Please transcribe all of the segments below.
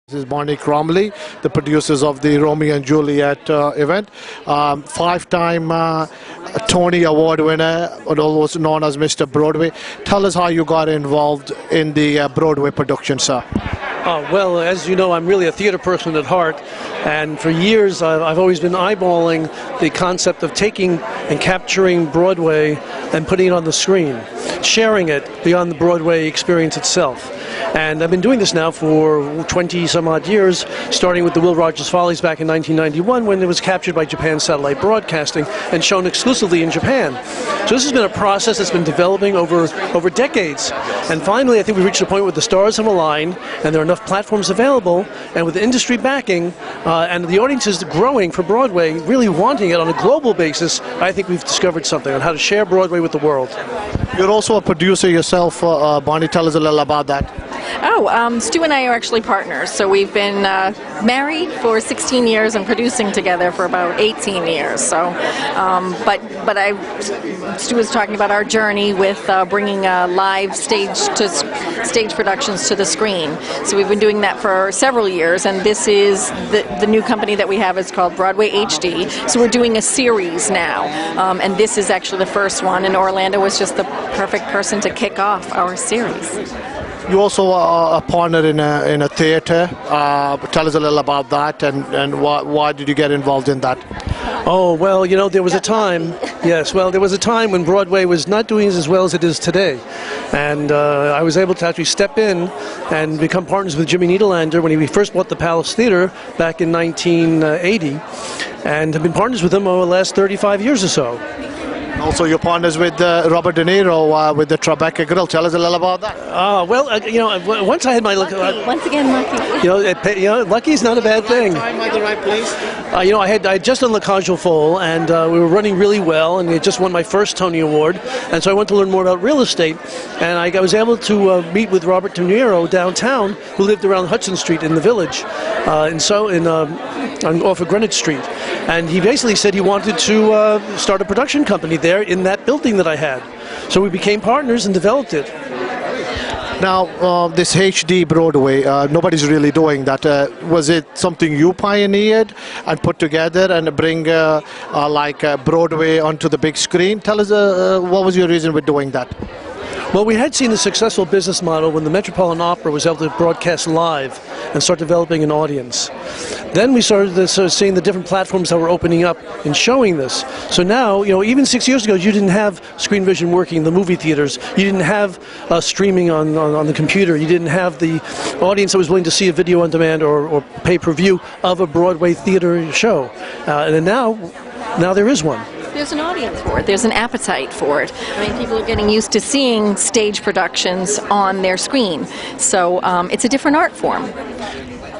This is Bonnie Cromley, the producers of the Romeo and Juliet event. Five-time Tony Award winner, also known as Mr. Broadway. Tell us how you got involved in the Broadway production, sir. Well, as you know, I'm really a theater person at heart, and for years I've always been eyeballing the concept of taking and capturing Broadway and putting it on the screen, sharing it beyond the Broadway experience itself. And I've been doing this now for 20-some-odd years, starting with the Rodgers Follies back in 1991 when it was captured by Japan Satellite Broadcasting and shown exclusively in Japan. So this has been a process that's been developing over decades. And finally, I think we've reached a point where the stars have aligned and there are enough platforms available, and with the industry backing and the audience is growing for Broadway, really wanting it on a global basis, I think we've discovered something on how to share Broadway with the world. You're also a producer yourself, Bonnie. Tell us a little about that. Stu and I are actually partners. So we've been married for 16 years and producing together for about 18 years. So, Stu was talking about our journey with bringing live stage productions to the screen. So we've been doing that for several years, and this is the new company that we have is called BroadwayHD. So we're doing a series now, and this is actually the first one. And Orlando was just the perfect person to kick off our series. You also are a partner in a theater. Tell us a little about that, and why did you get involved in that? Oh, well, you know, there was a time, yes, well, there was a time when Broadway was not doing as well as it is today. And I was able to actually step in and become partners with Jimmy Nederlander when he first bought the Palace Theater back in 1980, and have been partners with him over the last 35 years or so. Also, you're partners with Robert De Niro with the Tribeca Grill. Tell us a little about that. Well, you know, once I had my lucky. Once again, lucky. You know, lucky is not a bad thing. Time at the right place. You know, I had just done La Cage aux Folles, and we were running really well, and I just won my first Tony Award, and so I went to learn more about real estate, and I was able to meet with Robert De Niro downtown, who lived around Hudson Street in the Village, off of Greenwich Street, and he basically said he wanted to start a production company there in that building that I had. So we became partners and developed it. Now, this HD Broadway, nobody's really doing that. Was it something you pioneered and put together and bring Broadway onto the big screen? Tell us what was your reason with doing that? Well, we had seen a successful business model when the Metropolitan Opera was able to broadcast live and start developing an audience. Then we started seeing the different platforms that were opening up and showing this. So now, you know, even 6 years ago, you didn't have Screenvision working in the movie theaters. You didn't have streaming on the computer. You didn't have the audience that was willing to see a video on demand or pay-per-view of a Broadway theater show. And now there is one. There's an audience for it. There's an appetite for it. I mean, people are getting used to seeing stage productions on their screen. So it's a different art form.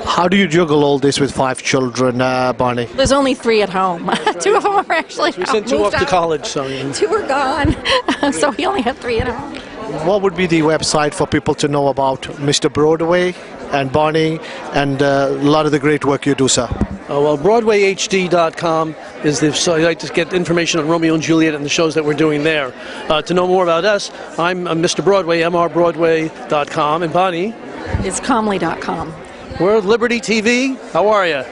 How do you juggle all this with 5 children, Bonnie? There's only 3 at home. 2 of them are actually We sent 2 off to college, so... 2 are gone, so we only have 3 at home. What would be the website for people to know about Mr. Broadway and Bonnie and a lot of the great work you do, sir? Well, BroadwayHD.com is the site to get information on Romeo and Juliet and the shows that we're doing there. To know more about us, I'm Mr. Broadway, MRBroadway.com, and Bonnie? It's Comley.com. We're Liberty TV. How are you?